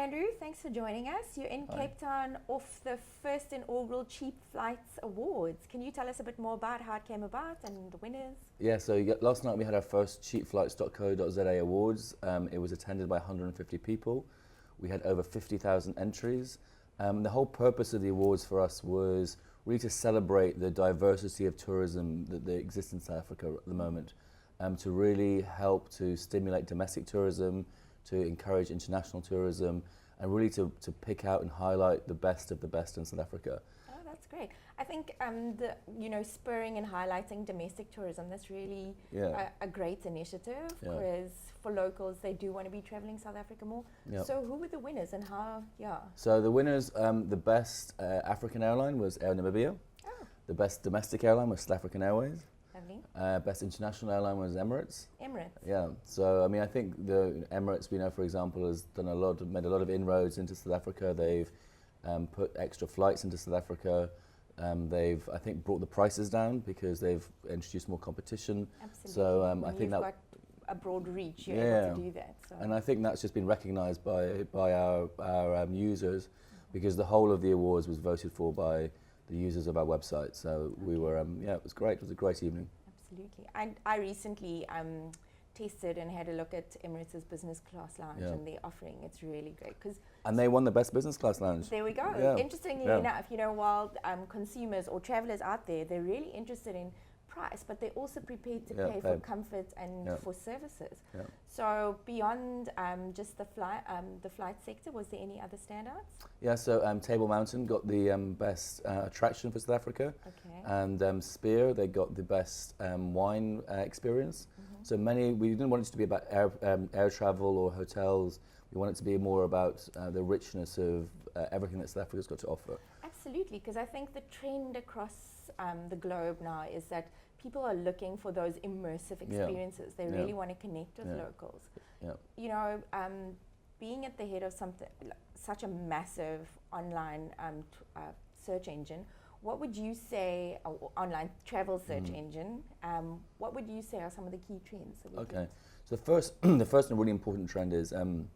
Andrew, thanks for joining us. You're in Cape Town off the first inaugural Cheap Flights Awards. Can you tell us a bit more about how it came about and the winners? Yeah, so last night we had our first cheapflights.co.za awards. It was attended by 150 people. We had over 50,000 entries. The whole purpose of the awards for us was really to celebrate the diversity of tourism that exists in South Africa at the moment, to really help to stimulate domestic tourism, to encourage international tourism, and really to pick out and highlight the best of the best in South Africa. Oh, that's great. I think spurring and highlighting domestic tourism, that's really a great initiative, because for locals, they do want to be traveling South Africa more. So who were the winners and how, So the winners, the best African airline was Air Namibia. Oh. The best domestic airline was South African Airways. Lovely. Best international airline was Emirates. Emirates. Yeah, so I mean, I think the Emirates, we know, for example, has done made a lot of inroads into South Africa. They've put extra flights into South Africa. They've, I think, brought the prices down because they've introduced more competition. Absolutely. So I think that got a broad reach, you're able to do that. So. And I think that's just been recognised by our users, because the whole of the awards was voted for by the users of our website. So we were, it was great. It was a great evening. Absolutely. I recently tested and had a look at Emirates' business class lounge and their offering. It's really great. And they won the best business class lounge. There we go. Yeah. Interestingly enough, while consumers or travelers out there, they're really interested in price, but they're also prepared to pay for comfort and for services. Yeah. So beyond just the flight sector, was there any other standouts? Yeah, so Table Mountain got the best attraction for South Africa. Okay. And Spear, they got the best wine experience. So we didn't want it to be about air travel or hotels. We want it to be more about the richness of everything that South Africa's got to offer. Absolutely, because I think the trend across the globe now is that people are looking for those immersive experiences. They really want to connect with locals. Yeah. Being at the head of such a massive online search engine, what would you say, online travel search engine, what would you say are some of the key trends? Okay, so the first and really important trend is, and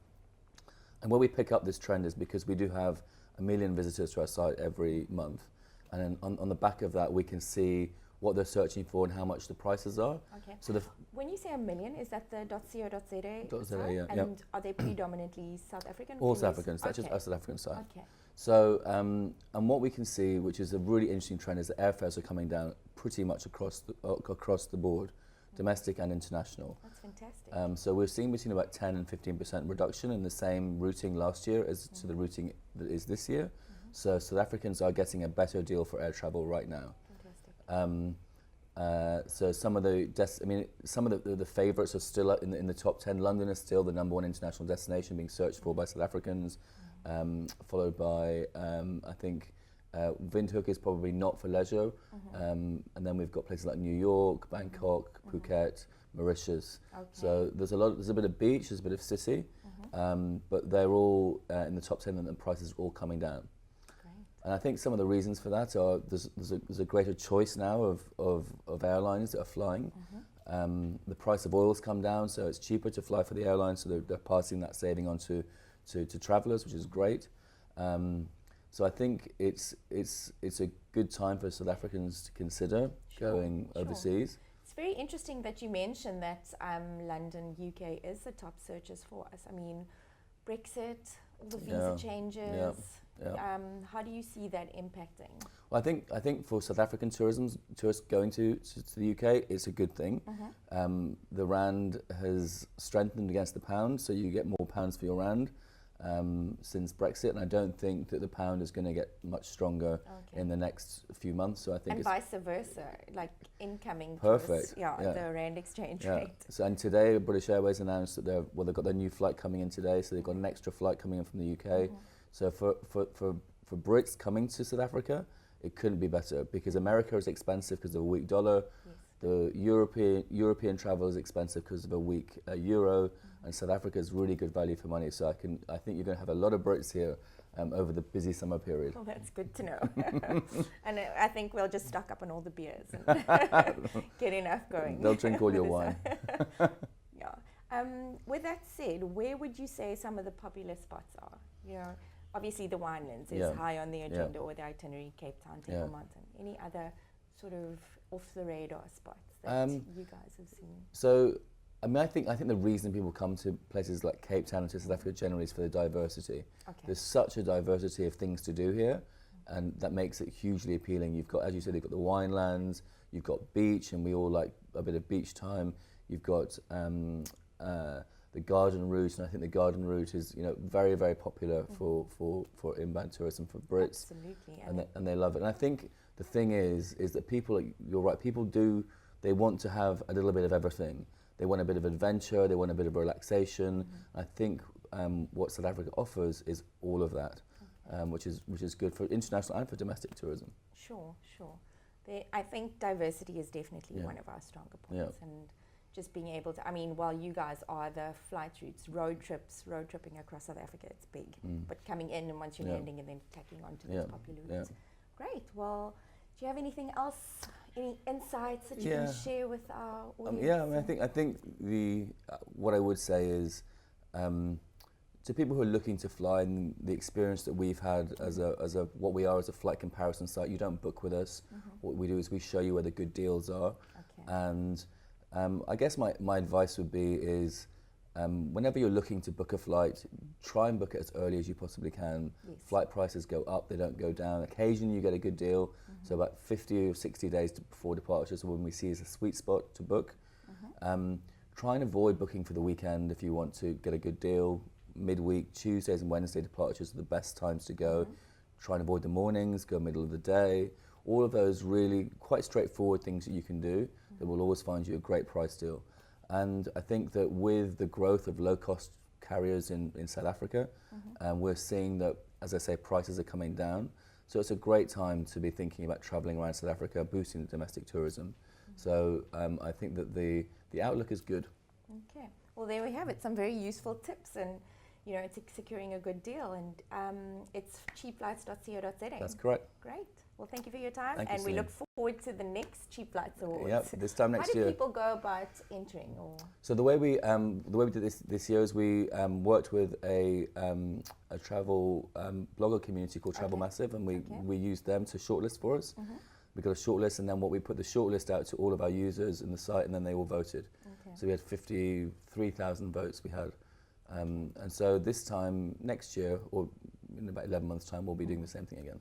where we pick up this trend is because we do have 1 million visitors to our site every month. And then on the back of that, we can see what they're searching for and how much the prices are. Okay. So when you say 1 million, is that the .co.za? .za, and are they predominantly South African? All South Africans, that's just our South African site. Okay. So, and what we can see, which is a really interesting trend, is that airfares are coming down pretty much across the board, domestic and international. That's fantastic. So we're seeing between about 10 and 15% reduction in the same routing last year as to the routing that is this year. So South Africans are getting a better deal for air travel right now. Fantastic. So some of the favourites are still in the top 10. London is still the #1 international destination being searched for by South Africans, followed by I think Windhoek is probably not for leisure, and then we've got places like New York, Bangkok, Phuket, Mauritius. Okay. So there's a bit of beach, there's a bit of city, but they're all in the top 10, and the prices are all coming down. And I think some of the reasons for that are there's a greater choice now of airlines that are flying. The price of oil's come down, so it's cheaper to fly for the airlines, so they're passing that saving on to travellers, which is great. So I think it's a good time for South Africans to consider going overseas. It's very interesting that you mentioned that London, UK is the top searches for us. I mean, Brexit, all the visa changes. How do you see that impacting? Well, I think for South African tourists going to the UK, it's a good thing. The rand has strengthened against the pound, so you get more pounds for your rand since Brexit, and I don't think that the pound is going to get much stronger in the next few months. So I think and vice versa, like incoming perfect. Tourists, the rand exchange rate. So and today, British Airways announced that they've got their new flight coming in today, so they've got an extra flight coming in from the UK. So for Brits coming to South Africa, it couldn't be better, because America is expensive because of a weak dollar. The European travel is expensive because of a weak euro, and South Africa is really good value for money. So I think you're going to have a lot of Brits here over the busy summer period. Well, that's good to know. And I think we'll just stock up on all the beers and get enough going. They'll drink all your wine. Yeah. With that said, where would you say some of the popular spots are? You know, obviously the Winelands is high on the agenda, or the itinerary, Cape Town, Table Mountain. Any other sort of off the radar spots that you guys have seen? So, I mean, I think the reason people come to places like Cape Town and to South Africa generally is for the diversity. Okay. There's such a diversity of things to do here, and that makes it hugely appealing. You've got, as you said, you've got the winelands, you've got beach, and we all like a bit of beach time. You've got the garden route, and I think the garden route is, you know, very, very popular for inbound tourism, for Brits. Absolutely. And they love it. And I think the thing is that people, you're right, people do, they want to have a little bit of everything. They want a bit of adventure, they want a bit of relaxation. I think what South Africa offers is all of that, which is good for international and for domestic tourism. Sure. I think diversity is definitely one of our stronger points, and just being able to, I mean, while you guys are the flight routes, road tripping across South Africa, it's big. But coming in and once you're landing and then tacking onto those popular routes. Great. Well, do you have anything else, any insights that you can share with our audience? I mean, I think the what I would say is, to people who are looking to fly, and the experience that we've had as a what we are as a flight comparison site, you don't book with us. What we do is we show you where the good deals are. And I guess my advice would be is, whenever you're looking to book a flight, try and book it as early as you possibly can. Flight prices go up, they don't go down. Occasionally you get a good deal, so about 50 or 60 days before departure is when we see as a sweet spot to book. Try and avoid booking for the weekend if you want to get a good deal. Midweek, Tuesdays and Wednesday departures are the best times to go. Try and avoid the mornings, go middle of the day. All of those really quite straightforward things that you can do that will always find you a great price deal. And I think that with the growth of low-cost carriers in South Africa, we're seeing that, as I say, prices are coming down. So it's a great time to be thinking about traveling around South Africa, boosting the domestic tourism. So I think that the outlook is good. Okay. Well, there we have it. Some very useful tips, and you know, securing a good deal. And it's cheapflights.co.za. That's correct. Great. Well, thank you for your time, Thank you, and we Celine. look forward to the next Cheap Flights Awards. Yep, this time next year. How do people go about entering? Or so the way we did this year is we worked with a travel blogger community called Travel Massive, and we used them to shortlist for us. We got a shortlist, and then we put the shortlist out to all of our users in the site, and then they all voted. So we had 53,000 votes. We had, and so this time next year, or in about 11 months' time, we'll be doing the same thing again.